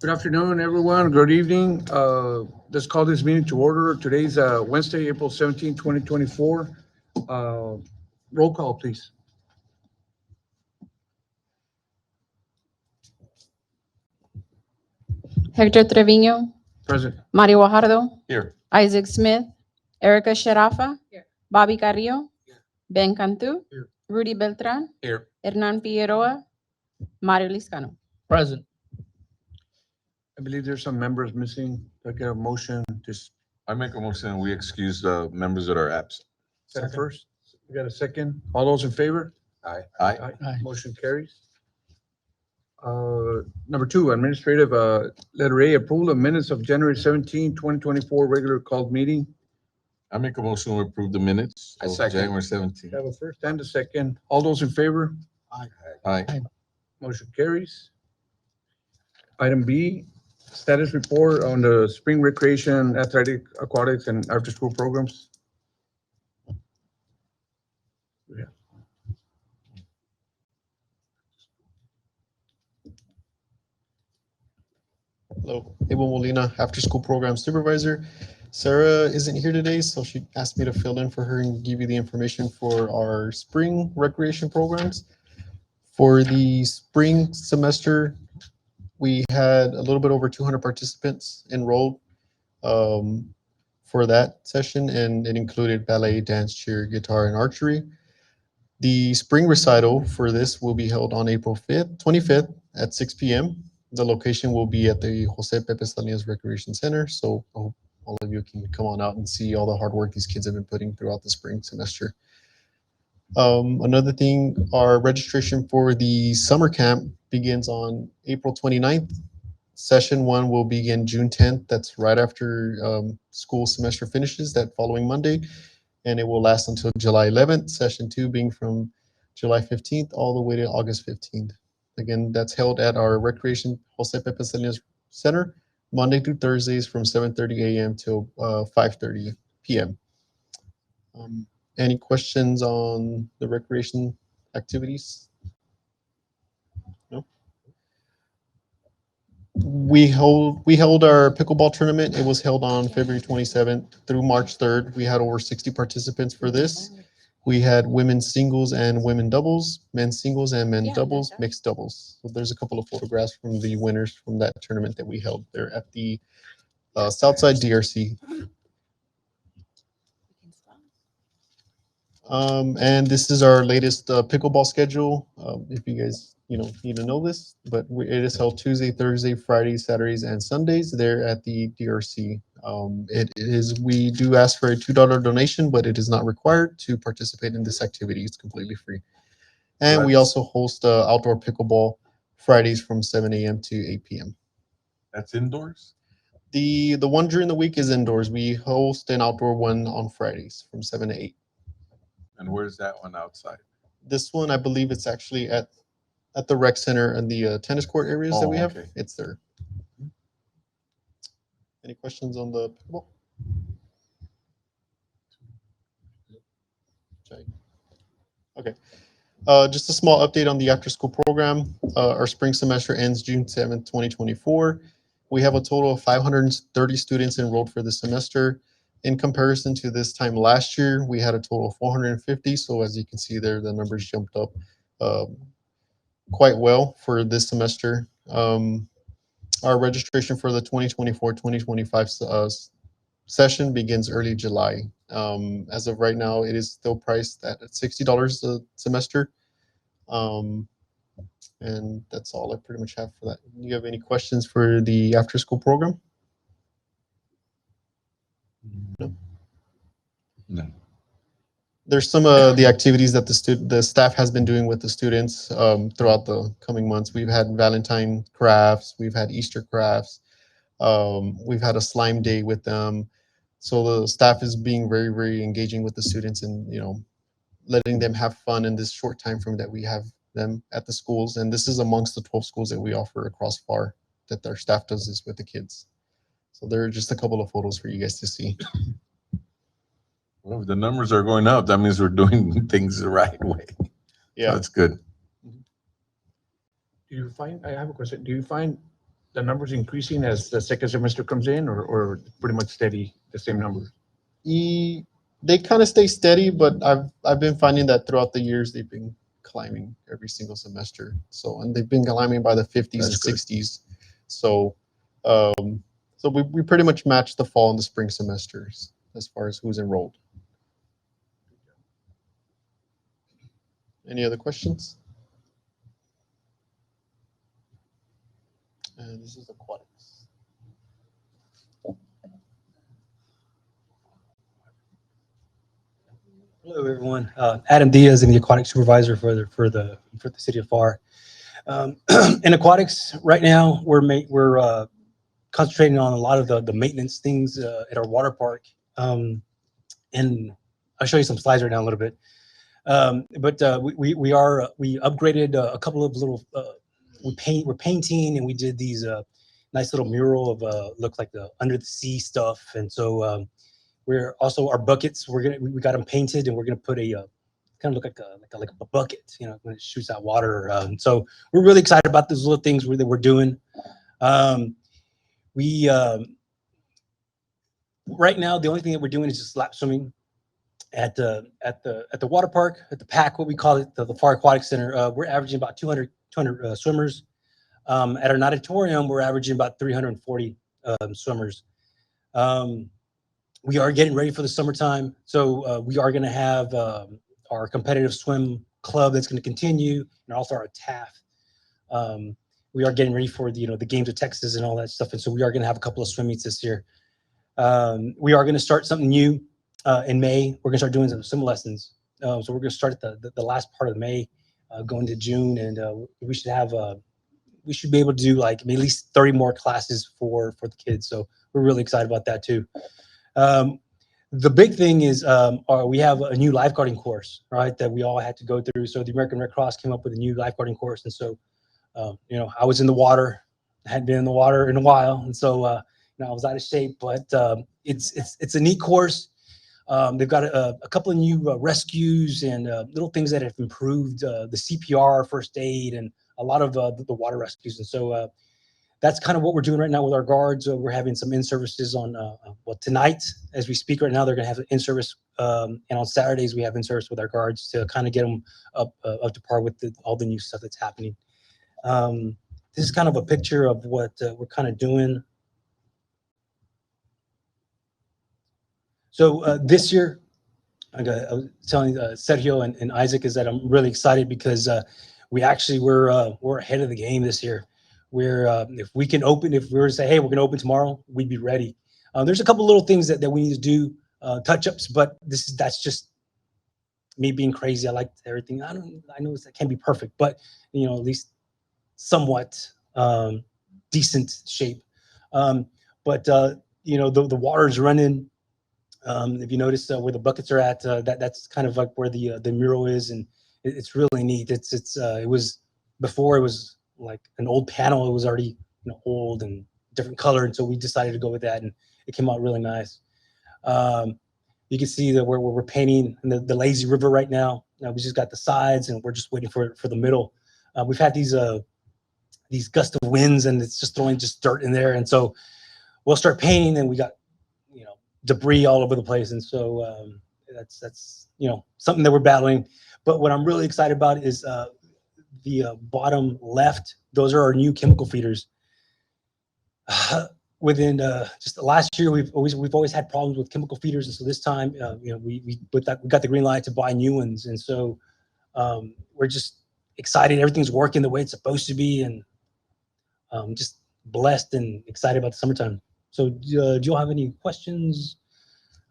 Good afternoon, everyone. Good evening. Let's call this meeting to order. Today's Wednesday, April 17, 2024. Roll call, please. Hector Trevino, Present. Mario Guajardo, Here. Isaac Smith, Erica Sharafa, Bobby Carrillo, Ben Cantu, Here. Rudy Beltran, Here. Hernan Figueroa, Mario Liscano. Present. I believe there's some members missing. I get a motion to I make a motion, we excuse the members that are absent. set first. We got a second. All those in favor? Aye. Aye. Motion carries. Number two, administrative, letter A, approval of minutes of January 17, 2024, regular called meeting. I make a motion, we approve the minutes I of second. January 17th. Have a first and a second. All those in favor? Aye. Motion carries. Item B, status report on the spring recreation, athletic, aquatics, and after-school programs. Hello, Abel Molina, After School Program Supervisor. Sarah isn't here today, so she asked me to fill in for her and give you the information for our spring recreation programs. For the spring semester, we had a little bit over 200 participants enrolled for that session, and it included ballet, dance, cheer, guitar, and archery. The spring recital for this will be held on April 25th at 6 p.m. The location will be at the Jose Pepe Salinas Recreation Center. So I hope all of you can come on out and see all the hard work these kids have been putting throughout the spring semester. Another thing, our registration for the summer camp begins on April 29th. Session 1 will begin June 10th. That's right after school semester finishes that following Monday. And it will last until July 11th. Session 2 being from July 15th all the way to August 15th. Again, that's held at our Recreation Jose Pepe Salinas Center, Monday through Thursdays from 7:30 a.m. till 5:30 p.m. Any questions on the recreation activities? No. We held our pickleball tournament. It was held on February 27th through March 3rd. We had over 60 participants for this. We had women's singles and women doubles, men's singles and men's doubles, mixed doubles. So there's a couple of photographs from the winners from that tournament that we held there at the Southside DRC. And this is our latest pickleball schedule. If you guys need to know this, but it is held Tuesday, Thursday, Fridays, Saturdays, and Sundays there at the DRC. We do ask for a $2 donation, but it is not required to participate in this activity. It's completely free. And we also host outdoor pickleball Fridays from 7 a.m. to 8 p.m. That's indoors? The one during the week is indoors. We host an outdoor one on Fridays from 7 to 8. And where's that one outside? This one, I believe it's actually at the rec center and the tennis court areas that we have. Okay. It's there. Any questions on the pickleball? Okay. Just a small update on the after-school program. Our spring semester ends June 7th, 2024. We have a total of 530 students enrolled for the semester. In comparison to this time last year, we had a total of 450. So as you can see there, the numbers jumped up quite well for this semester. Our registration for the 2024-2025 session begins early July. As of right now, it is still priced at $60 a semester. And that's all I pretty much have for that. Do you have any questions for the after-school program? No. There's some of the activities that the staff has been doing with the students throughout the coming months. We've had Valentine crafts, we've had Easter crafts, we've had a slime day with them. So the staff is being very, very engaging with the students and letting them have fun in this short time frame that we have them at the schools. And this is amongst the 12 schools that we offer across Pharr that our staff does this with the kids. So there are just a couple of photos for you guys to see. Well, if the numbers are going up, that means we're doing things the right way. Yeah. So that's good. I have a question. Do you find the numbers increasing as the second semester comes in, or pretty much steady, the same number? They kind of stay steady, but I've been finding that throughout the years they've been climbing every single semester. So, and they've been climbing by the 50s That's and good. 60s. So, so we pretty much match the fall and the spring semesters as far as who's enrolled. Any other questions? This is aquatics. Hello, everyone. Adam Diaz, I'm the aquatic supervisor for the city of Pharr. In aquatics, right now we're concentrating on a lot of the maintenance things at our water park, and I'll show you some slides right now a little bit. But we upgraded a couple of little. We're painting, and we did these nice little mural of look like the under the sea stuff, and so. We're also our buckets. We got them painted, and we're gonna put a kind of look like a bucket, you know, when it shoots out water. So we're really excited about those little things that we're doing. We right now the only thing that we're doing is just lap swimming at the water park, at the PAC, what we call it, the Pharr Aquatic Center. We're averaging about 200 swimmers. At our natatorium, we're averaging about 340 swimmers. We are getting ready for the summertime, so we are going to have our competitive swim club that's going to continue, and also our TAF. We are getting ready for the games of Texas and all that stuff, and so we are going to have a couple of swim meets this year. We are going to start something new in May. We're going to start doing some swim lessons. So we're going to start at the last part of May, going to June, and we should be able to do like at least 30 more classes for the kids. So we're really excited about that too. The big thing is we have a new lifeguarding course, right, that we all had to go through. So the American Red Cross came up with a new lifeguarding course, and so I was in the water, I hadn't been in the water in a while, and so I was out of shape. But it's a neat course. They've got a couple of new rescues and little things that have improved the CPR, first aid, and a lot of the water rescues, and so. That's kind of what we're doing right now with our guards. We're having some in-services on, tonight as we speak right now, they're going to have an in-service. And on Saturdays, we have in-service with our guards to kind of get them up to par with all the new stuff that's happening. This is kind of a picture of what we're kind of doing. So this year, I was telling Sergio and Isaac is that I'm really excited because we're ahead of the game this year. If we were to say, hey, we're going to open tomorrow, we'd be ready. There's a couple little things that we need to do, touch-ups, but that's just me being crazy. I like everything. I know it can't be perfect, but at least somewhat decent shape. But the water is running. If you notice where the buckets are at, that's kind of like where the mural is, and it's really neat. It was before it was like an old panel. It was already old and different color, and so we decided to go with that, and it came out really nice. You can see that where we're painting in the lazy river right now. We just got the sides, and we're just waiting for the middle. We've had these gust of winds, and it's just throwing just dirt in there, and so we'll start painting, and we got debris all over the place, and so that's something that we're battling. But what I'm really excited about is the bottom left. Those are our new chemical feeders. Within just the last year, we've always had problems with chemical feeders, and so this time, we got the green light to buy new ones, and so we're just excited. Everything's working the way it's supposed to be, and just blessed and excited about the summertime. So do you all have any questions?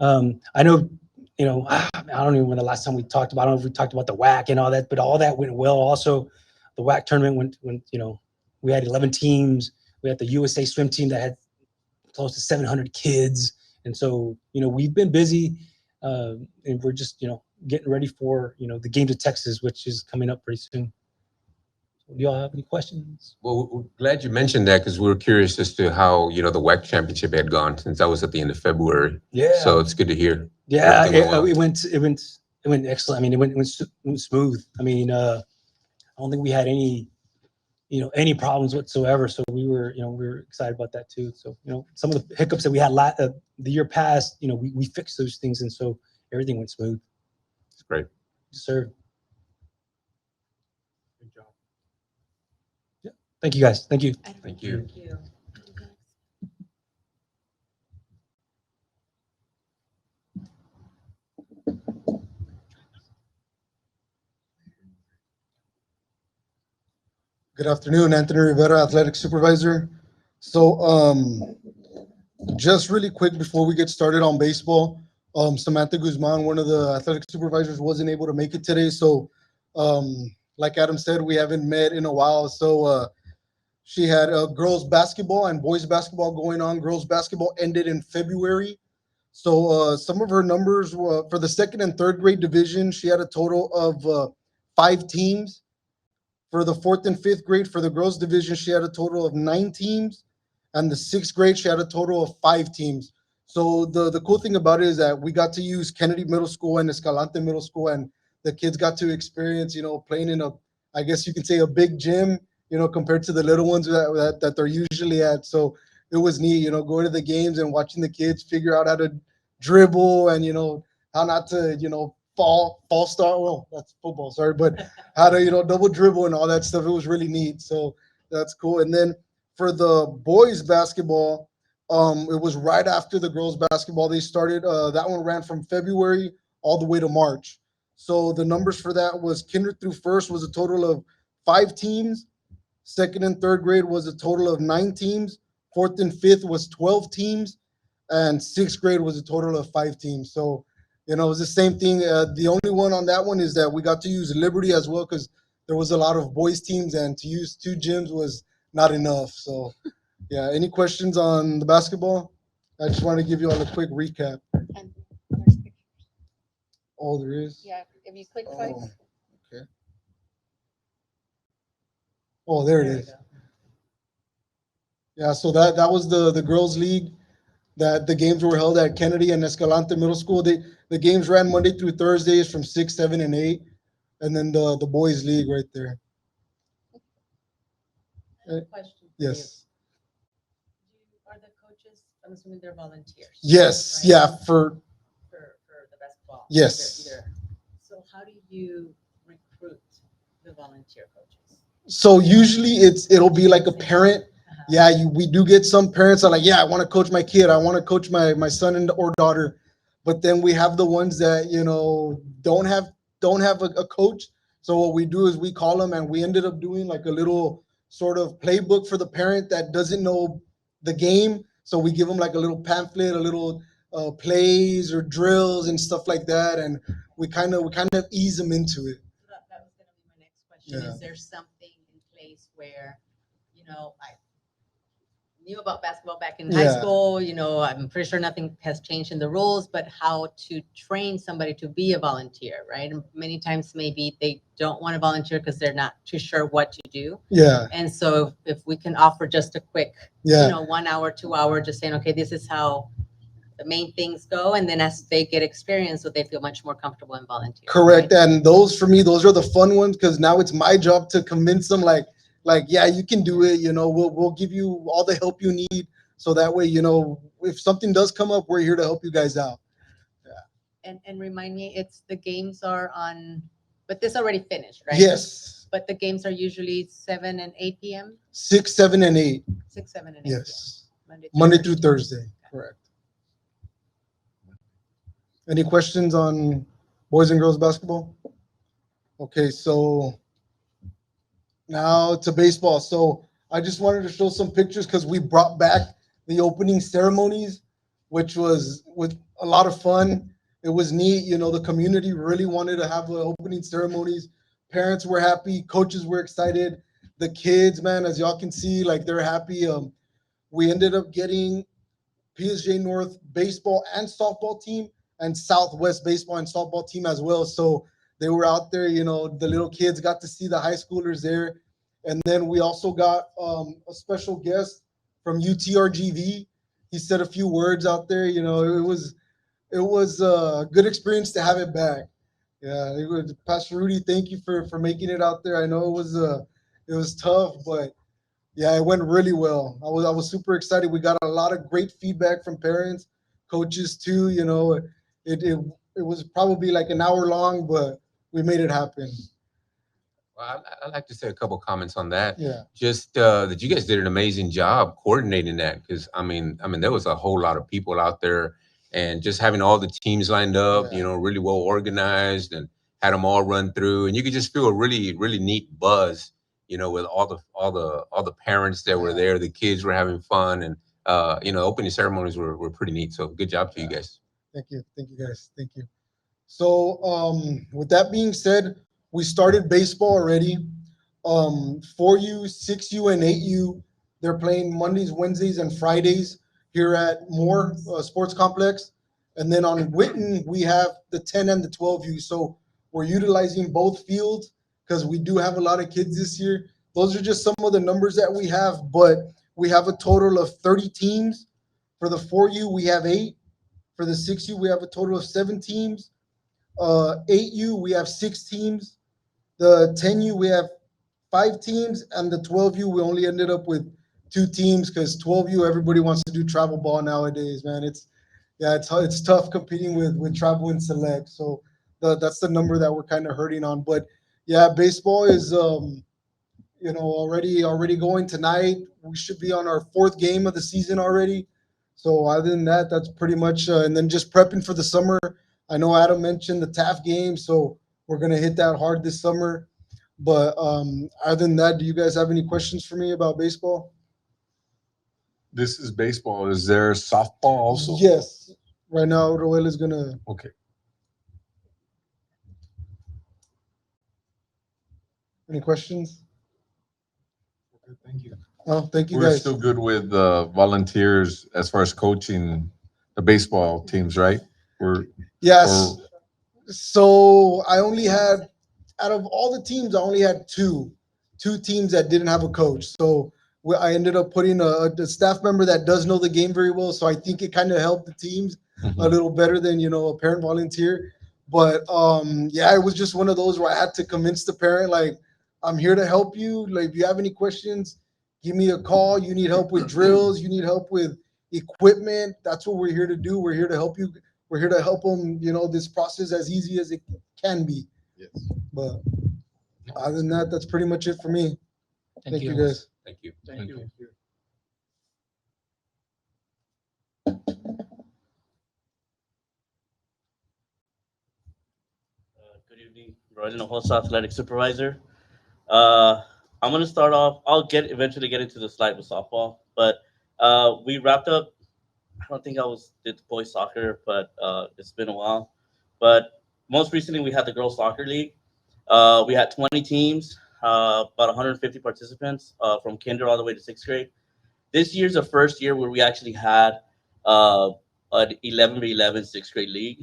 I know, I don't even know when the last time we talked about, I don't know if we talked about the WAC and all that, but all that went well. Also, the WAC tournament went we had 11 teams. We had the USA swim team that had close to 700 kids. And so, we've been busy, and we're just, getting ready for, the Games of Texas, which is coming up pretty soon. Do y'all have any questions? Well, we're glad you mentioned that because we were curious as to how, the WEC championship had gone since that was at the end of February. Yeah. So it's good to hear. Yeah, Everything went well. it went excellent. I mean, it went smooth. I mean, I don't think we had any any problems whatsoever. So we were excited about that too. So, some of the hiccups that we had the year past, we fixed those things. And so everything went smooth. It's great. Yes, sir. Yeah. Thank you guys. Thank you. Thank you. Good afternoon, Anthony Rivera, Athletic Supervisor. So, just really quick before we get started on baseball, Samantha Guzman, one of the athletic supervisors, wasn't able to make it today. So, like Adam said, we haven't met in a while. So, she had girls basketball and boys basketball going on. Girls basketball ended in February. So, some of her numbers were for the second and third grade division, she had a total of 5 teams. For the fourth and fifth grade, for the girls division, she had a total of 9 teams. And the sixth grade, she had a total of 5 teams. So the cool thing about it is that we got to use Kennedy Middle School and Escalante Middle School, and the kids got to experience, playing in I guess you could say a big gym, compared to the little ones that they're usually at. So it was neat, going to the games and watching the kids figure out how to dribble and, how not to, fall start. Well, that's football, sorry, but how to, double dribble and all that stuff. It was really neat. So that's cool. And then for the boys basketball, it was right after the girls basketball. They started, that one ran from February all the way to March. So the numbers for that was kinder through first was a total of 5 teams. Second and third grade was a total of 9 teams. Fourth and fifth was 12 teams. And sixth grade was a total of 5 teams. So, it was the same thing. The only one on that one is that we got to use Liberty as well because there was a lot of boys teams, and to use 2 gyms was not enough. So, yeah. Any questions on the basketball? I just want to give you all a quick recap. And there's pictures. Oh, there is. Yeah, if you click Oh, twice. okay. Oh, there it There we is. go. Yeah. So that was the girls' league. That the games were held at Kennedy and Escalante Middle School. The games ran Monday through Thursdays from 6, 7, and 8, and then the boys' league right there. Question. Yes. Are the coaches, I'm assuming they're volunteers? Yes. right? Yeah. For the basketball? Yes. So how do you recruit the volunteer coaches? So usually it'll be like a parent. Uh-huh. Yeah, we do get some parents are like, yeah, I want to coach my kid. I want to coach my son or daughter. But then we have the ones that, don't have a coach. So what we do is we call them, and we ended up doing like a little sort of playbook for the parent that doesn't know the game. So we give them like a little pamphlet, a little plays or drills and stuff like that. And we kind of ease them into it. That was gonna be my next question. Yeah. Is there something in place where, I knew about basketball back in high Yeah. school, I'm pretty sure nothing has changed in the rules, but how to train somebody to be a volunteer, right? And many times maybe they don't want to volunteer because they're not too sure what to do. Yeah. And so if we can offer just a quick, Yeah. 1 hour, 2 hour, just saying, okay, this is how the main things go. And then as they get experience, so they feel much more comfortable in volunteering. Correct. right? And those for me, those are the fun ones because now it's my job to convince them like, yeah, you can do it. We'll give you all the help you need. So that way, if something does come up, we're here to help you guys out. And remind me, the games are on, but this already finished, right? Yes. But the games are usually 7 and 8 p.m., 6, 7, and 8. 6, 7, and 8 Yes. p.m. Monday through Thursday. Correct. Any questions on boys and girls basketball? Okay, so now to baseball. So I just wanted to show some pictures because we brought back the opening ceremonies, which was with a lot of fun. It was neat. The community really wanted to have the opening ceremonies. Parents were happy. Coaches were excited. The kids, man, as y'all can see, like they're happy. We ended up getting PSJ North baseball and softball team and Southwest baseball and softball team as well. So they were out there, the little kids got to see the high schoolers there. And then we also got a special guest from UTRGV. He said a few words out there. It was a good experience to have it back. Yeah, Pastor Rudy, thank you for making it out there. I know it it was tough, but yeah, it went really well. I was super excited. We got a lot of great feedback from parents, coaches too. You know, it was probably like an hour long, but we made it happen. Well, I'd like to say a couple comments on that. Yeah. Just that you guys did an amazing job coordinating that, because I mean, there was a whole lot of people out there, and just having all the teams lined up, Yeah. really well organized, and had them all run through, and you could just feel a really really neat buzz, with all the parents that were Yeah. there, the kids were having fun, and opening ceremonies were pretty neat. So good job to you Yeah. guys. Thank you guys, thank you. So with that being said, we started baseball already. 4U, 6U, and 8U, they're playing Mondays, Wednesdays, and Fridays here at Moore Sports Complex. And then on Witten, we have the 10 and the 12U. So we're utilizing both fields because we do have a lot of kids this year. Those are just some of the numbers that we have, but we have a total of 30 teams. For the 4U, we have 8. For the 6U, we have a total of 7 teams. 8U, we have 6 teams. The 10U, we have 5 teams, and the 12U, we only ended up with 2 teams because 12U, everybody wants to do travel ball nowadays, man. It's tough competing with travel and select. So that's the number that we're kind of hurting on. But yeah, baseball is already going tonight. We should be on our 4th game of the season already. So other than that, that's pretty much and then just prepping for the summer. I know Adam mentioned the TAF game, so we're gonna hit that hard this summer. But other than that, do you guys have any questions for me about baseball? This is baseball. Is there softball also? Yes. Right now, Roel is gonna. Okay. Any questions? Okay, thank you. Oh, thank you We're guys. still good with volunteers as far as coaching the baseball teams, right? We're Yes. or- So I only had, out of all the teams, I only had two teams that didn't have a coach. So I ended up putting a staff member that does know the game very well. So I think it kind of helped the teams a Mhm. little better than a parent volunteer. But yeah, it was just one of those where I had to convince the parent, like, I'm here to help you. Like, if you have any questions, give me a call. You need help with drills. You need help with equipment. That's what we're here to do. We're here to help you. We're here to help them, this process as easy as it can be. Yes. But other than that, that's pretty much it for me. Thank you guys. Thank you. Thank you. Good evening, Royal Host Athletic Supervisor. Uh, I'm gonna start off. I'll eventually get into the slide with softball, but we wrapped up. I don't think did the boys soccer, but it's been a while. But most recently, we had the girls soccer league. We had 20 teams, about 150 participants from kinder all the way to 6th grade. This year's the first year where we actually had uh, an 11v11 6th grade league,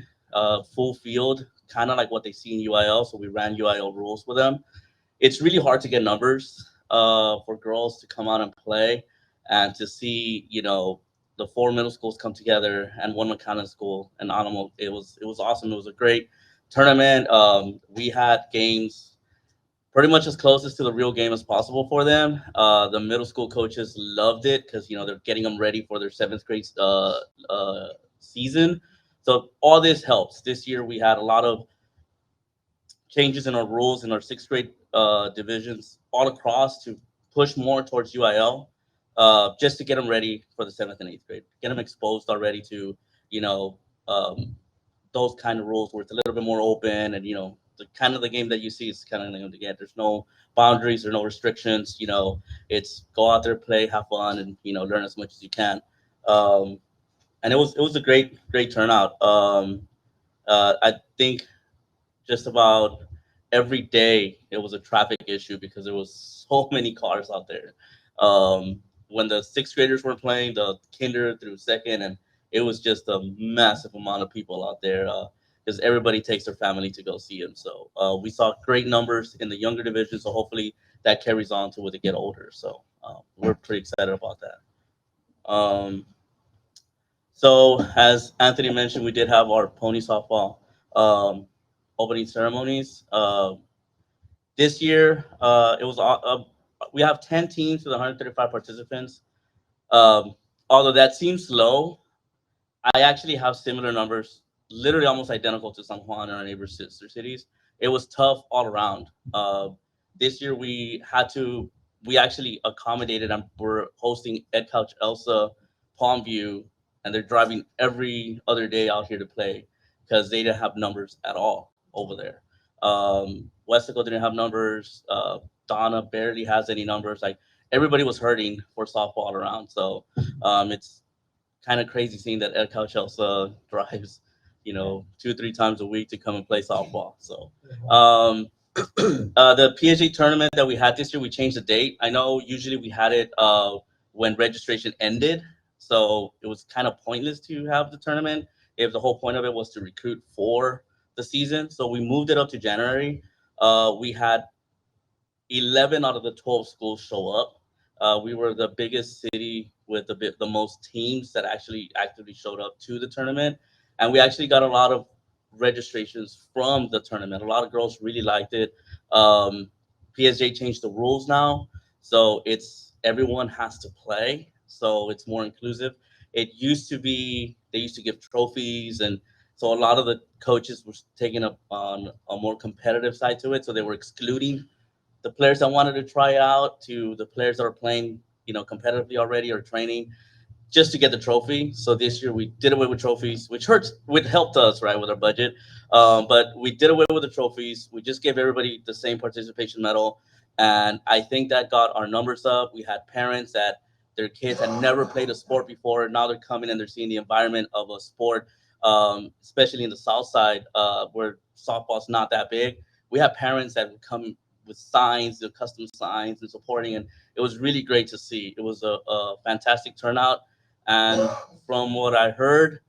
full field, kind of like what they see in UIL. So we ran UIL rules with them. It's really hard to get numbers for girls to come out and play, and to see the 4 middle schools come together and one mechanic school and animal. It was awesome. It was a great tournament. We had games pretty much as closest to the real game as possible for them. The middle school coaches loved it because they're getting them ready for their 7th grade season. So all this helps. This year we had a lot of changes in our rules in our 6th grade divisions all across to push more towards UIL, just to get them ready for the 7th and 8th grade. Get them exposed already to you know um, those kind of rules where it's a little bit more open, and the kind of the game that you see is kind of the game to get. There's no boundaries or no restrictions. It's go out there, play, have fun, and learn as much as you can. Um, and it was a great turnout. I think just about every day it was a traffic issue because there was so many cars out there. When the 6th graders were playing, the kinder through 2nd, and it was just a massive amount of people out there because everybody takes their family to go see them. So we saw great numbers in the younger division. So hopefully that carries on to when they get older. So we're pretty excited about that. So as Anthony mentioned, we did have our pony softball opening ceremonies. This year, it was we have 10 teams with 135 participants. Um, Although that seems low, I actually have similar numbers, literally almost identical to San Juan and our neighbor sister cities. It was tough all around. This year we actually accommodated and we're hosting Ed Couch Elsa, Palmview, and they're driving every other day out here to play because they didn't have numbers at all over there. Westico didn't have numbers. Donna barely has any numbers. Like everybody was hurting for softball all around. So it's kind of crazy seeing that Ed Couch Elsa drives, 2 or 3 times a week to come and play softball. So the PSA tournament that we had this year, we changed the date. I know usually we had it when registration ended, so it was kind of pointless to have the tournament if the whole point of it was to recruit for the season. So we moved it up to January. We had 11 out of the 12 schools show up. We were the biggest city with the most teams that actually actively showed up to the tournament, and we actually got a lot of registrations from the tournament. A lot of girls really liked it. PSJ changed the rules now, so it's everyone has to play, so it's more inclusive. It used to be they used to give trophies, and so a lot of the coaches were taking up on a more competitive side to it, so they were excluding the players that wanted to try out to the players that are playing, competitively already or training just to get the trophy. So this year we did away with trophies, which helped us, right, with our budget. But we did away with the trophies. We just gave everybody the same participation medal. And I think that got our numbers up. We had parents that their kids had never played a sport before. Now they're coming and they're seeing the environment of a sport, especially in the South Side, where softball's not that big. We have parents that would come with signs, the custom signs and supporting. And it was really great to see. It was a fantastic turnout. And from what I heard,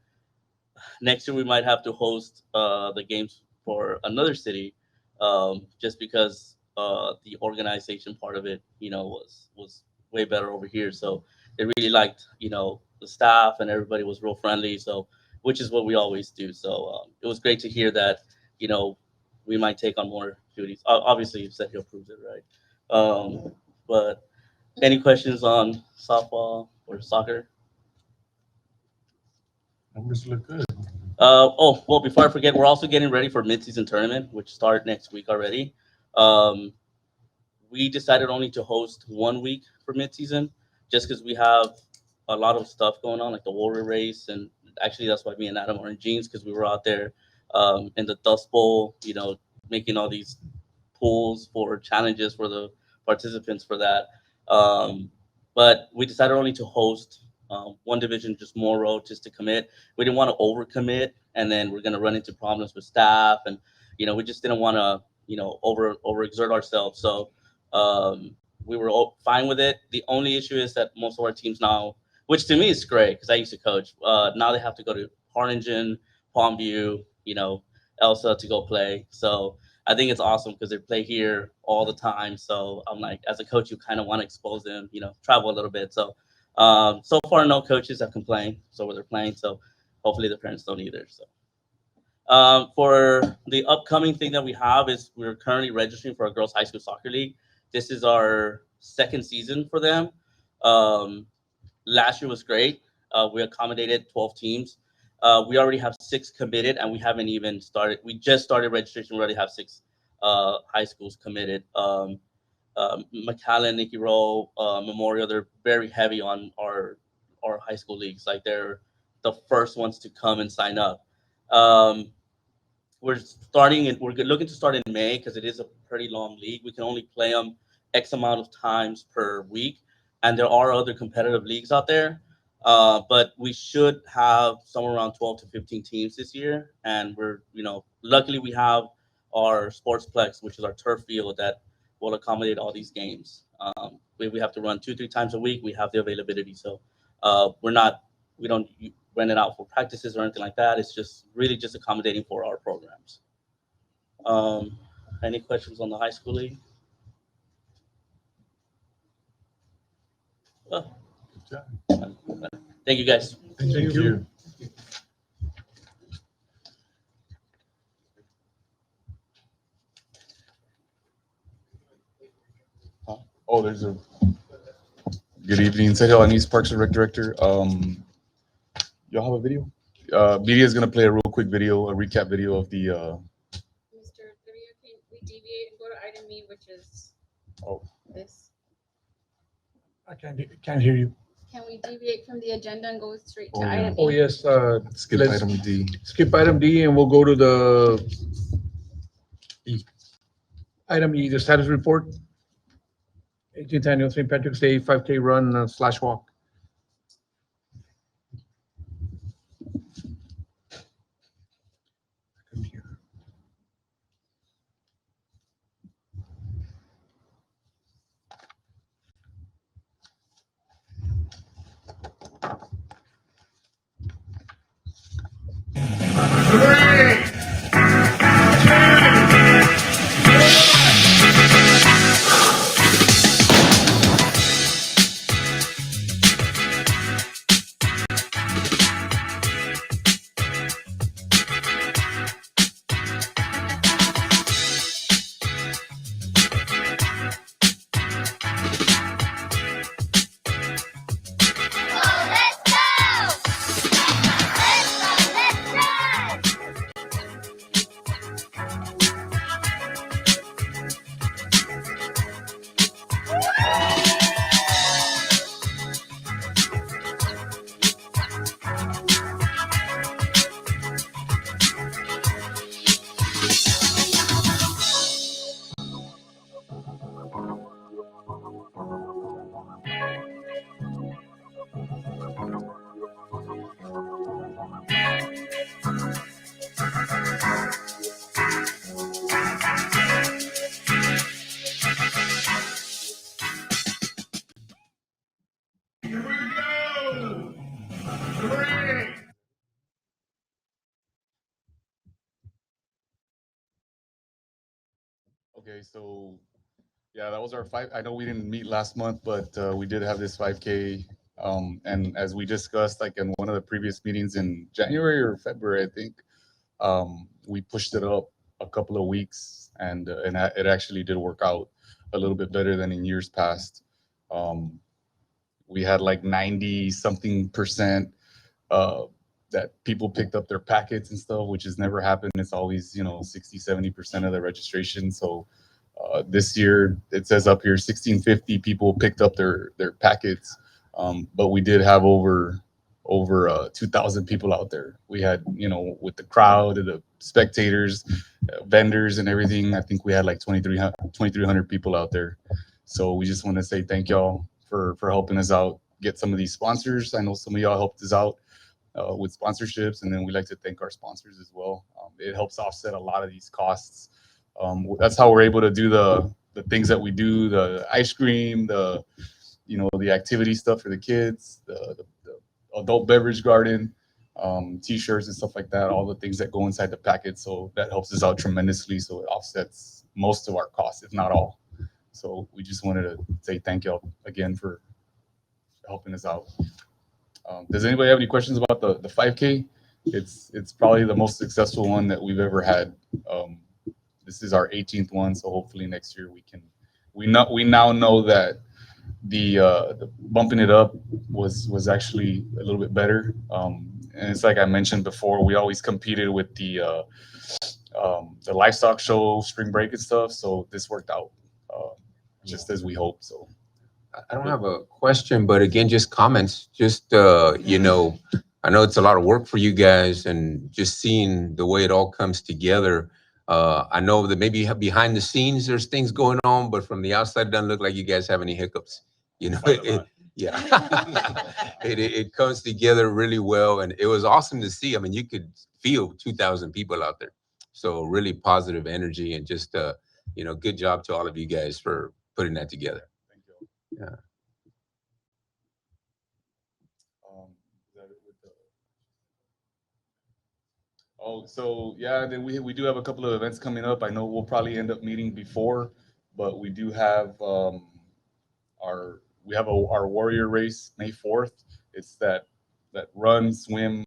next year we might have to host the games for another city, just because the organization part of it, was way better over here. So they really liked, the staff and everybody was real friendly. So which is what we always do. So it was great to hear that, we might take on more duties. Obviously, you said he approves it, right? But any questions on softball or soccer? Numbers look good. Well, before I forget, we're also getting ready for mid-season tournament, which start next week already. We decided only to host 1 week for mid-season, just because we have a lot of stuff going on, like the Warrior Race, and actually that's why me and Adam are in jeans because we were out there in the Dust Bowl, making all these pools for challenges for the participants for that. But we decided only to host one division, just Moro, just to commit. We didn't want to overcommit, and then we're gonna run into problems with staff, and we just didn't want to overexert ourselves. So we were fine with it. The only issue is that most of our teams now, which to me is great because I used to coach, now they have to go to Harlingen, Palmview, Elsa to go play. So I think it's awesome because they play here all the time. So I'm like, as a coach, you kind of want to expose them, travel a little bit. So so far, no coaches have complained. So where they're playing, so hopefully the parents don't either. So for the upcoming thing that we have is we're currently registering for a girls' high school soccer league. This is our second season for them. Last year was great. We accommodated 12 teams. We already have 6 committed, and we haven't even started. We just started registration. We already have 6 high schools committed. McAllen, Nicky Rowe, Memorial, they're very heavy on our high school leagues. Like they're the first ones to come and sign up. We're looking to start in May because it is a pretty long league. We can only play them X amount of times per week, and there are other competitive leagues out there. But we should have somewhere around 12 to 15 teams this year, and we're luckily we have our sportsplex, which is our turf field that will accommodate all these games. We have to run 2-3 times a week. We have the availability, so we don't rent it out for practices or anything like that. It's just really just accommodating for our programs. Any questions on the high school league? Oh, Good job. thank you, guys. Thank you. Oh, Oh, there's a. Good evening, City Hall News Parks and Rec Director. Y'all have a video? Media is gonna play a real quick video, a recap video of the. Mr. Trivia, can we deviate and go to item E, which is Oh. this? I can't hear you. Can we deviate from the agenda and go straight Oh, to yeah. item Oh, E? yes, Skip let's item D. skip item D and we'll go to the item E, the status report. 18th annual St. Patrick's Day 5K run slash walk. Okay, so yeah, that was our five. I know we didn't meet last month, but we did have this 5K. And as we discussed, like in one of the previous meetings in January or February, I think, we pushed it up a couple of weeks, and it actually did work out a little bit better than in years past. We had like 90 something percent that people picked up their packets and stuff, which has never happened. It's always, 60, 70% of the registration. So this year it says up here 1650 people picked up their packets, but we did have over 2,000 people out there. We had, with the crowd, the spectators, vendors, and everything. I think we had like 2,300 people out there. So we just want to say thank y'all for helping us out, get some of these sponsors. I know some of y'all helped us out with sponsorships, and then we like to thank our sponsors as well. It helps offset a lot of these costs. That's how we're able to do the things that we do, the ice cream, the activity stuff for the kids, the adult beverage garden, t-shirts and stuff like that, all the things that go inside the packet. So that helps us out tremendously. So it offsets most of our costs, if not all. So we just wanted to say thank y'all again for helping us out. Does anybody have any questions about the 5K? It's probably the most successful one that we've ever had. This is our 18th one, so hopefully next year we now know that the bumping it up was actually a little bit better. And it's like I mentioned before, we always competed with the livestock show, spring break and stuff. So this worked out just as we hoped. So. I don't have a question, but again, just comments. Just I know it's a lot of work for you guys, and just seeing the way it all comes together. I know that maybe behind the scenes there's things going on, but from the outside, it doesn't look like you guys have any hiccups. Yeah, it comes together really well, and it was awesome to see. I mean, you could feel 2,000 people out there, so really positive energy, and just good job to all of you guys for putting that together. Thank you. Yeah. Is that it with the... Oh, so yeah, then we do have a couple of events coming up. I know we'll probably end up meeting before, but we do have our warrior race May 4th. It's that run, swim,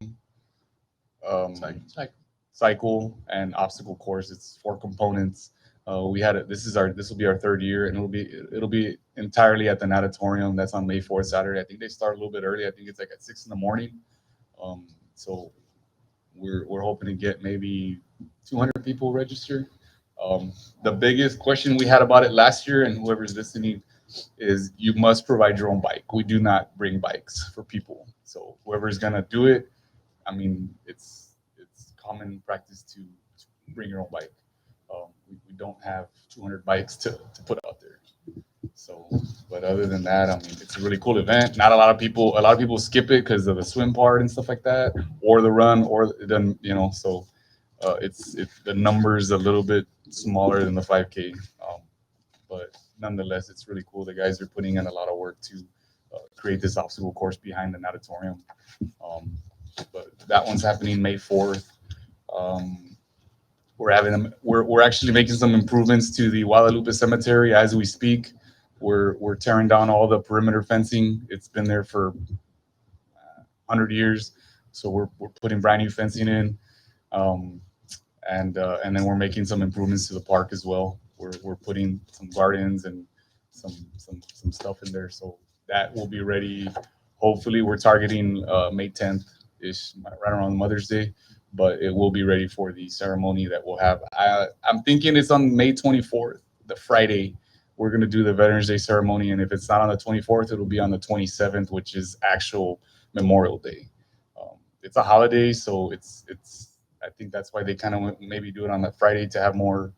cycle and obstacle course. It's 4 components. This will be our third year, and it'll be entirely at the natatorium. That's on May 4th, Saturday. I think they start a little bit early. I think it's like at 6 in the morning. So we're hoping to get maybe 200 people registered. The biggest question we had about it last year, and whoever's listening, is you must provide your own bike. We do not bring bikes for people. So whoever's gonna do it, I mean, it's common practice to bring your own bike. We don't have 200 bikes to put out there. So, but other than that, I mean, it's a really cool event. Not a lot of people skip it because of the swim part and stuff like that, or the run, or then So, it's the numbers a little bit smaller than the 5K, but nonetheless, it's really cool. The guys are putting in a lot of work to create this obstacle course behind the natatorium. But that one's happening May 4th. We're actually making some improvements to the Guadalupe Cemetery as we speak. We're tearing down all the perimeter fencing. It's been there for 100 years, so we're putting brand new fencing in, and then we're making some improvements to the park as well. We're putting some gardens and some stuff in there, so that will be ready. Hopefully, we're targeting May 10th ish, right around Mother's Day, but it will be ready for the ceremony that we'll have. I'm thinking it's on May 24th, the Friday. We're going to do the Veterans Day ceremony, and if it's not on the 24th, it'll be on the 27th, which is actual Memorial Day. It's a holiday, so it's. I think that's why they kind of maybe do it on that Friday to have more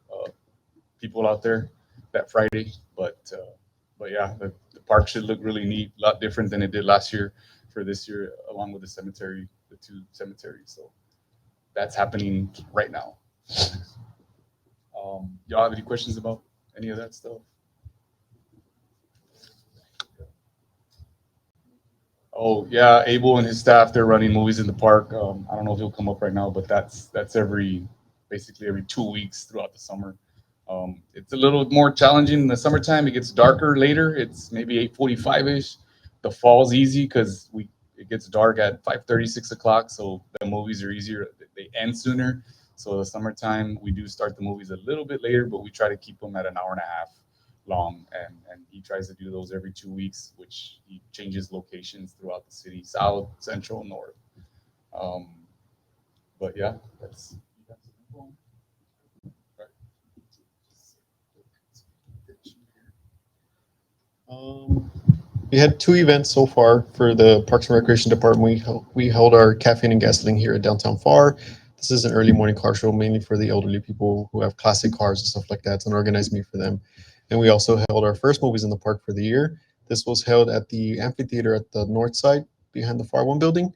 people out there that Friday. But yeah, the park should look really neat, a lot different than it did last year for this year, along with the cemetery, the two cemeteries. So that's happening right now. Y'all have any questions about any of that stuff? Oh yeah, Abel and his staff, they're running movies in the park. I don't know if he'll come up right now, but that's basically every 2 weeks throughout the summer. It's a little more challenging in the summertime. It gets darker later. It's maybe 8:45-ish. The fall's easy because it gets dark at 5:30, 6 o'clock. So the movies are easier. They end sooner. So the summertime, we do start the movies a little bit later, but we try to keep them at an hour and a half long. And he tries to do those every 2 weeks, which he changes locations throughout the city, south, central, north. But yeah, that's. We had 2 events so far for the Parks and Recreation Department. We held our caffeine and gasoline here at downtown Pharr. This is an early morning car show, mainly for the elderly people who have classic cars and stuff like that. It's an organized meet for them. And we also held our first movies in the park for the year. This was held at the amphitheater at the north side behind the Pharr 1 building.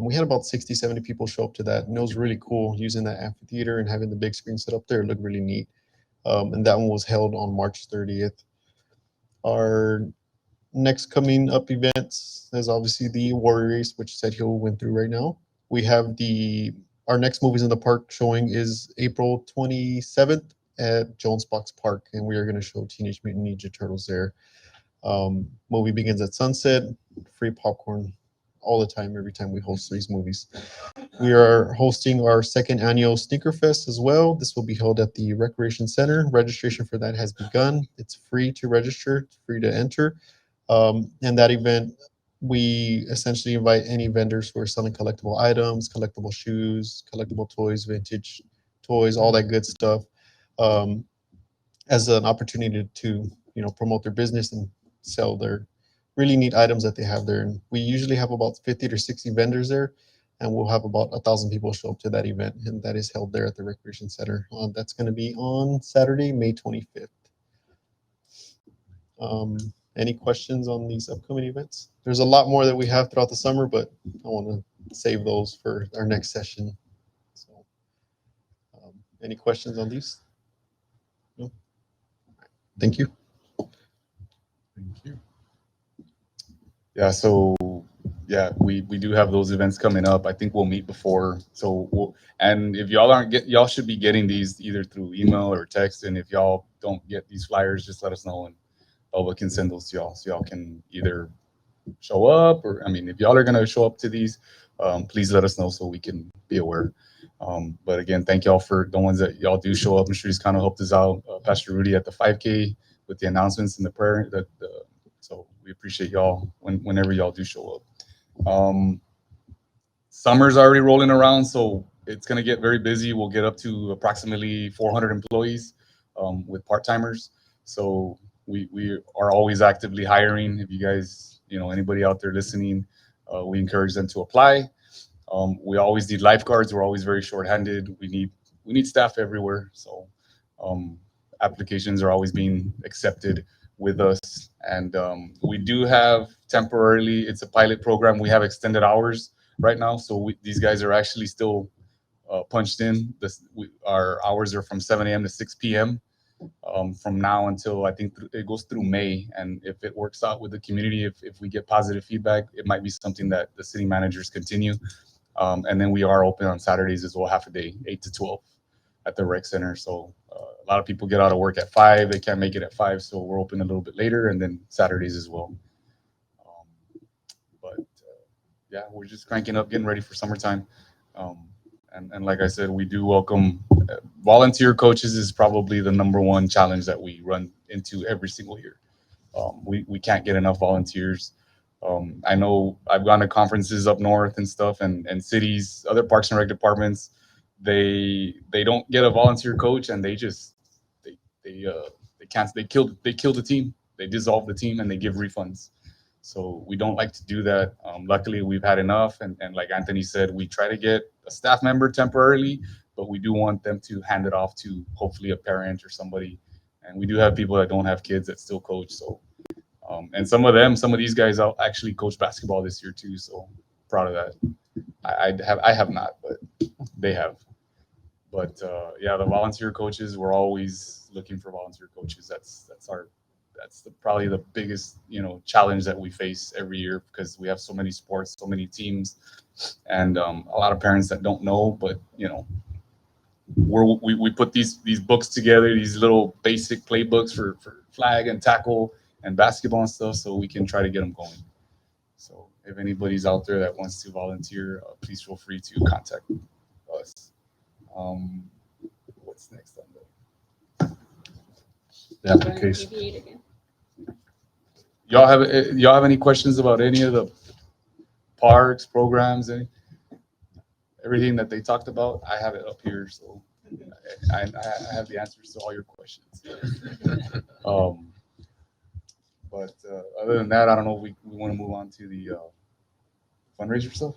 We had about 60, 70 people show up to that, and it was really cool using that amphitheater and having the big screen set up there. It looked really neat. And that one was held on March 30th. Our next coming up events is obviously the Warrior Race, which Sergio went through right now. We have our next movies in the park showing is April 27th at Jones Box Park, and we are going to show Teenage Mutant Ninja Turtles there. Movie begins at sunset, free popcorn all the time, every time we host these movies. We are hosting our second annual Sneaker Fest as well. This will be held at the Recreation Center. Registration for that has begun. It's free to register, it's free to enter. And that event, we essentially invite any vendors who are selling collectible items, collectible shoes, collectible toys, vintage toys, all that good stuff, as an opportunity to promote their business and sell their really neat items that they have there. And we usually have about 50 to 60 vendors there, and we'll have about 1,000 people show up to that event, and that is held there at the Recreation Center. That's going to be on Saturday, May 25th. Any questions on these upcoming events? There's a lot more that we have throughout the summer, but I want to save those for our next session. So, any questions on these? No? Thank you. Thank you. Yeah, so yeah, we do have those events coming up. I think we'll meet before. So and if y'all should be getting these either through email or text. And if y'all don't get these flyers, just let us know, and Bubba can send those to y'all, so y'all can either show up, or if y'all are gonna show up to these, please let us know so we can be aware. But again, thank y'all for the ones that y'all do show up. I'm sure he's kind of helped us out. Pastor Rudy at the 5K with the announcements and the prayer. So we appreciate y'all whenever y'all do show up. Summer's already rolling around, so it's gonna get very busy. We'll get up to approximately 400 employees with part-timers. So we are always actively hiring. If you guys, anybody out there listening, we encourage them to apply. We always need lifeguards. We're always very short-handed. We need staff everywhere. So applications are always being accepted with us. And we do have temporarily, it's a pilot program. We have extended hours right now. So these guys are actually still punched in. Our hours are from 7 a.m. to 6 p.m. From now until I think it goes through May. And if it works out with the community, if we get positive feedback, it might be something that the city managers continue. And then we are open on Saturdays as well, half a day, 8 to 12 at the rec center. So a lot of people get out of work at 5. They can't make it at 5. So we're open a little bit later, and then Saturdays as well. Yeah, we're just cranking up, getting ready for summertime. And like I said, we do welcome volunteer coaches is probably the #1 challenge that we run into every single year. We can't get enough volunteers. I know I've gone to conferences up north and stuff, and cities, other parks and rec departments, they don't get a volunteer coach, and they kill the team. They dissolve the team and they give refunds. So we don't like to do that. Luckily, we've had enough, and like Anthony said, we try to get a staff member temporarily, but we do want them to hand it off to hopefully a parent or somebody. And we do have people that don't have kids that still coach. So. And some of these guys actually coach basketball this year too. So proud of that. I have not, but they have. But yeah, the volunteer coaches, we're always looking for volunteer coaches. That's probably the biggest challenge that we face every year, because we have so many sports, so many teams, and a lot of parents that don't know. But we put these books together, these little basic playbooks for flag and tackle and basketball and stuff, so we can try to get them going. So if anybody's out there that wants to volunteer, please feel free to contact us. What's next on The application. Y'all have any questions about any of the parks, programs, everything that they talked about? I have it up here, so I have the answers to all your questions. But other than that, I don't know if we want to move on to the fundraiser stuff.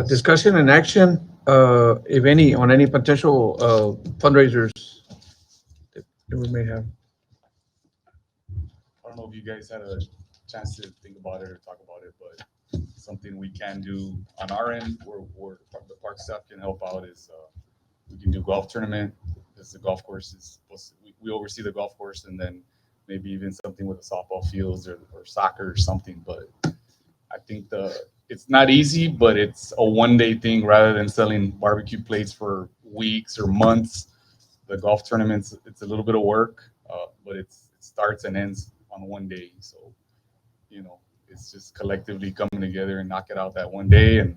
Discussion and action, if any, on any potential fundraisers that we may have. I don't know if you guys had a chance to think about it or talk about it, but something we can do on our end, where the park staff can help out, is we can do golf tournament, because the golf course is we oversee the golf course, and then maybe even something with the softball fields or soccer or something. But I think it's not easy, but it's a one-day thing rather than selling barbecue plates for weeks or months. The golf tournaments, it's a little bit of work, but it starts and ends on one day. So, it's just collectively coming together and knock it out that one day, and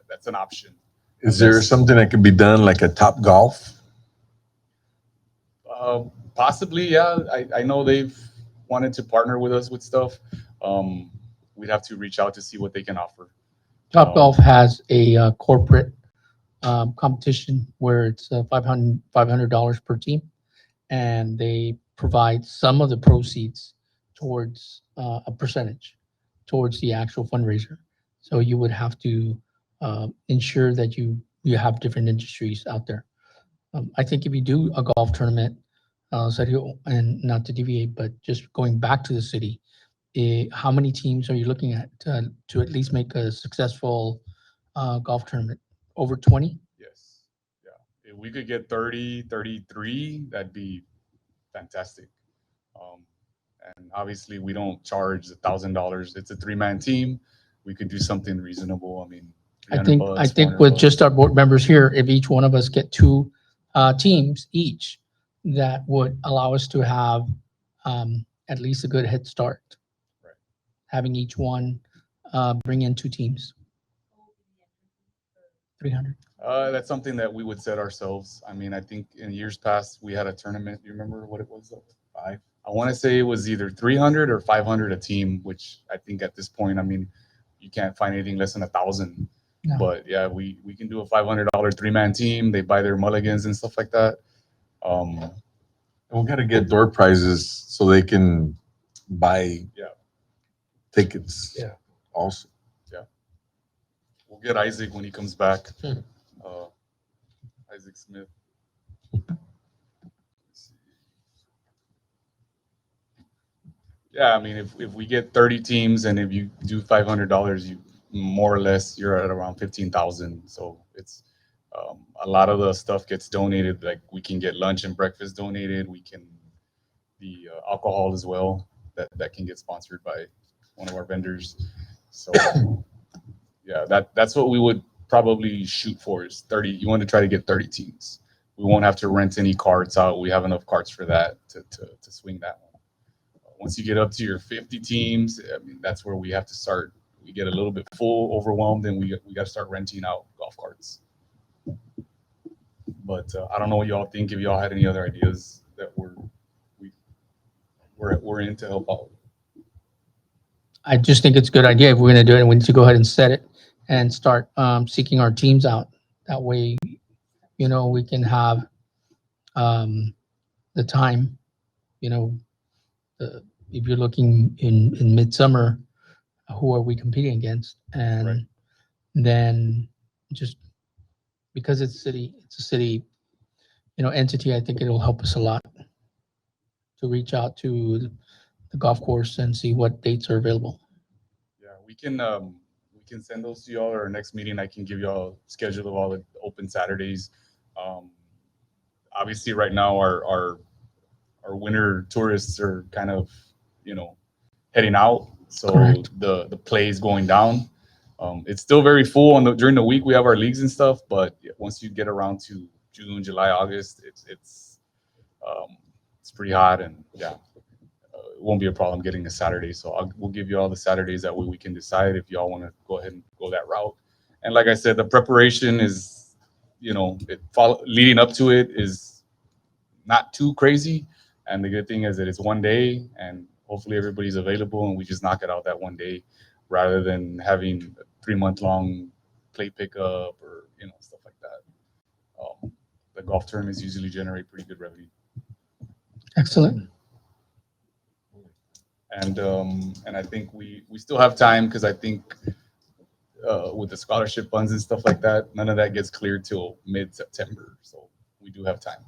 that's an option. Is there something that could be done, like a Top Golf? Possibly, yeah. I know they've wanted to partner with us with stuff. We'd have to reach out to see what they can offer. Top Golf has a corporate competition where it's $500 per team, and they provide some of the proceeds towards a percentage towards the actual fundraiser. So you would have to ensure that you have different industries out there. I think if you do a golf tournament, Sergio, and not to deviate, but just going back to the city, how many teams are you looking at to at least make a successful golf tournament? Over 20? Yes. Yeah. If we could get 30, 33, that'd be fantastic. And obviously, we don't charge $1,000. It's a 3-man team. We could do something reasonable. I mean, I think with just our board members here, if each one of us get 2 teams each, that would allow us to have at least a good head start. Right. Having each one bring in 2 teams. 300. That's something that we would set ourselves. I mean, I think in years past, we had a tournament. Do you remember what it was? 5? I want to say it was either 300 or 500 a team, which I think at this point, I mean, you can't find anything less than 1,000. No. But yeah, we can do a $500 3-man team. They buy their mulligans and stuff like that. We gotta get door prizes so they can buy Yeah. tickets. Yeah. Also. We'll get Isaac when he comes back. Isaac Smith. Yeah, I mean, if we get 30 teams and if you do $500, you more or less you're at around 15,000. So it's a lot of the stuff gets donated. Like we can get lunch and breakfast donated. We can the alcohol as well that can get sponsored by one of our vendors. So yeah, that's what we would probably shoot for is 30. You want to try to get 30 teams. We won't have to rent any carts out. We have enough carts for that to swing that one. Once you get up to your 50 teams, I mean, that's where we have to start. We get a little bit full, overwhelmed, and we got to start renting out golf carts. But I don't know what y'all think. If y'all had any other ideas that we're in to help out. I just think it's a good idea. If we're going to do it, we need to go ahead and set it and start seeking our teams out. That way, we can have the time, if you're looking in midsummer, who are we competing against? And Right. then just because it's a city, entity, I think it'll help us a lot to reach out to the golf course and see what dates are available. Yeah, we can send those to y'all. Or our next meeting, I can give y'all a schedule of all the open Saturdays. Obviously, right now our winter tourists are kind of heading out, so Correct. the play is going down. It's still very full during the week. We have our leagues and stuff, but once you get around to June, July, August, it's pretty hot, and yeah, it won't be a problem getting a Saturday. So we'll give you all the Saturdays that way we can decide if y'all want to go ahead and go that route. And like I said, the preparation is, leading up to it is not too crazy. And the good thing is that it's one day, and hopefully everybody's available, and we just knock it out that one day, rather than having a 3-month-long play pickup or stuff like that. The golf tournaments usually generate pretty good revenue. Excellent. And I think we still have time, because I think with the scholarship funds and stuff like that, none of that gets cleared till mid-September. So we do have time.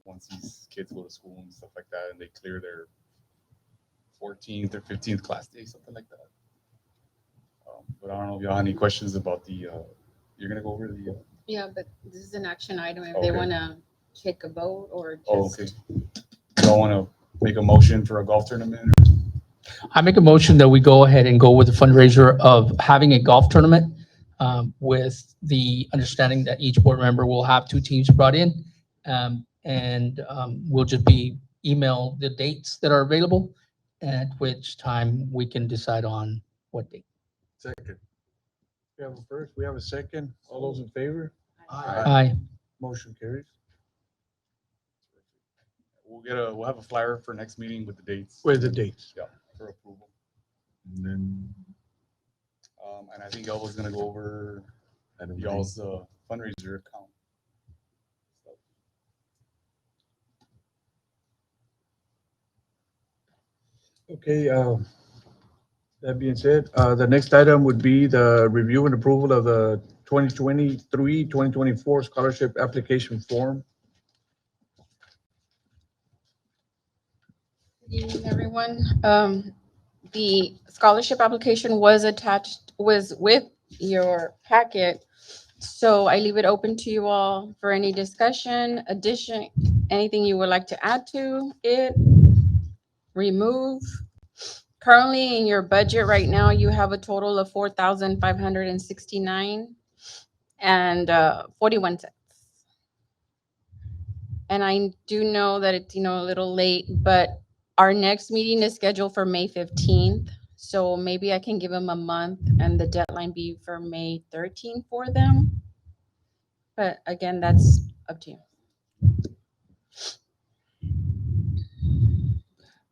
Once these kids go to school and stuff like that, and they clear their 14th or 15th class day, something like that. But I don't know if y'all have any questions about you're gonna go over the. Yeah, but this is an action item. If Okay. they want to take a vote or just. Oh, okay. Y'all want to make a motion for a golf tournament? I make a motion that we go ahead and go with the fundraiser of having a golf tournament with the understanding that each board member will have 2 teams brought in. And we'll just email the dates that are available, at which time we can decide on what date. Second. We have a first, we have a second. All those in favor? Aye. Motion carries. We'll have a flyer for next meeting with the dates. With the dates. Yeah, for approval. And then And I think Elva's gonna go over y'all's fundraiser account. Okay, that being said, the next item would be the review and approval of the 2023-2024 scholarship application form. Good evening, everyone. The scholarship application was with your packet. So I leave it open to you all for any discussion, addition, anything you would like to add to it, remove. Currently in your budget right now, you have a total of 4,569 and 41 cents. And I do know that it's, a little late, but our next meeting is scheduled for May 15th. So maybe I can give them a month and the deadline be for May 13 for them. But again, that's up to you.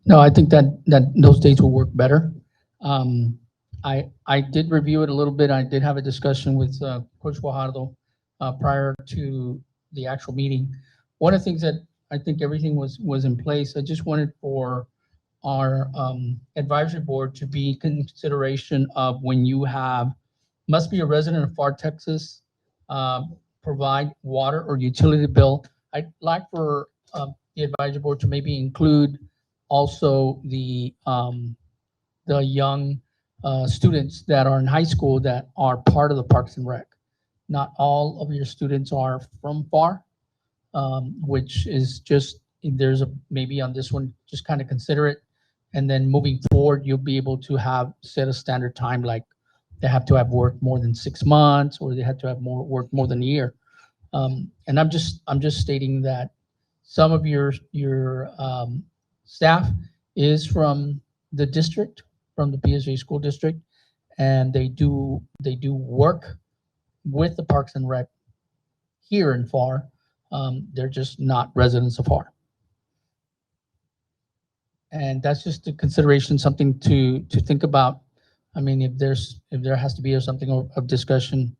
No, I think that those days will work better. I did review it a little bit. I did have a discussion with Coach Guajardo prior to the actual meeting. One of the things that I think everything was in place, I just wanted for our advisory board to be consideration of when you have, must be a resident of Pharr, Texas, provide water or utility bill. I'd like for the advisory board to maybe include also the young students that are in high school that are part of the Parks and Rec. Not all of your students are from Pharr, which is just, there's a, maybe on this one, just kind of consider it. And then moving forward, you'll be able to have set a standard time, like they have to have worked more than 6 months, or they have to have worked more than a year. And I'm just stating that some of your staff is from the district, from the PSA school district, and they do work with the Parks and Rec here in Pharr. They're just not residents of Pharr. And that's just a consideration, something to think about. I mean, if there has to be something of discussion,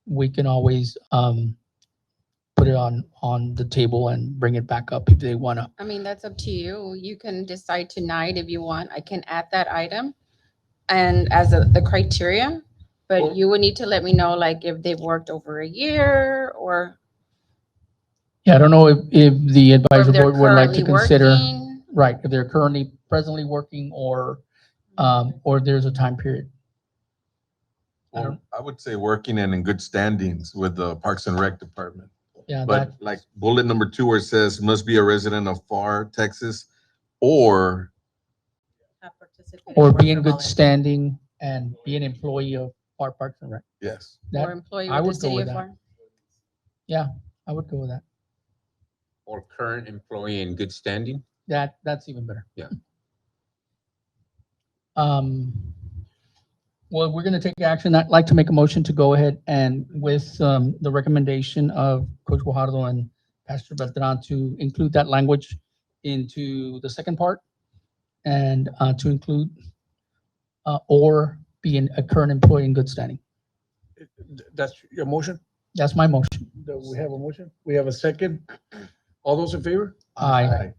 we can always put it on the table and bring it back up if they want to. I mean, that's up to you. You can decide tonight if you want. I can add that item and as the criteria, but you would need to let me know, like, if they've worked over a year or Yeah, I don't know if the or advisory if they're board would like to currently consider, working. right, if they're presently working or there's a time period. I Well, don't- I would say working and in good standings with the Parks and Rec Department. Yeah, But like bullet number 2 where it says must be a resident of Pharr, Texas, or Have participated or worked be in or good volunteered. standing and be an employee of Pharr Parks and Rec. yes. Or That, employee I with the would go city with of that. Pharr. Yeah, I would go with that. Or current employee in good standing? That's even better. Yeah. Well, we're going to take action. I'd like to make a motion to go ahead and with the recommendation of Coach Guajardo and Pastor Beltran to include that language into the second part and to include or be a current employee in good standing. That's your motion? That's my motion. Do we have a motion? We have a second. All those in favor? Aye.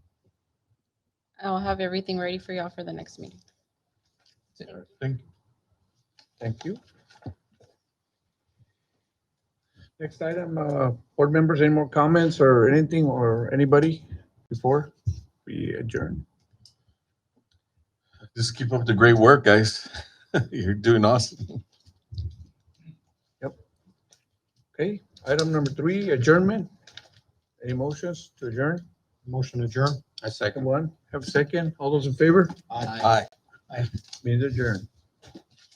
I'll have everything ready for y'all for the next meeting. Thank you. Thank you. Next item, board members, any more comments or anything or anybody before we adjourn? Just keep up the great work, guys. You're doing awesome. Okay, item number 3, adjournment. Any motions to adjourn? Motion adjourn. I second. One, have a second. All those in favor? Aye. Means adjourned.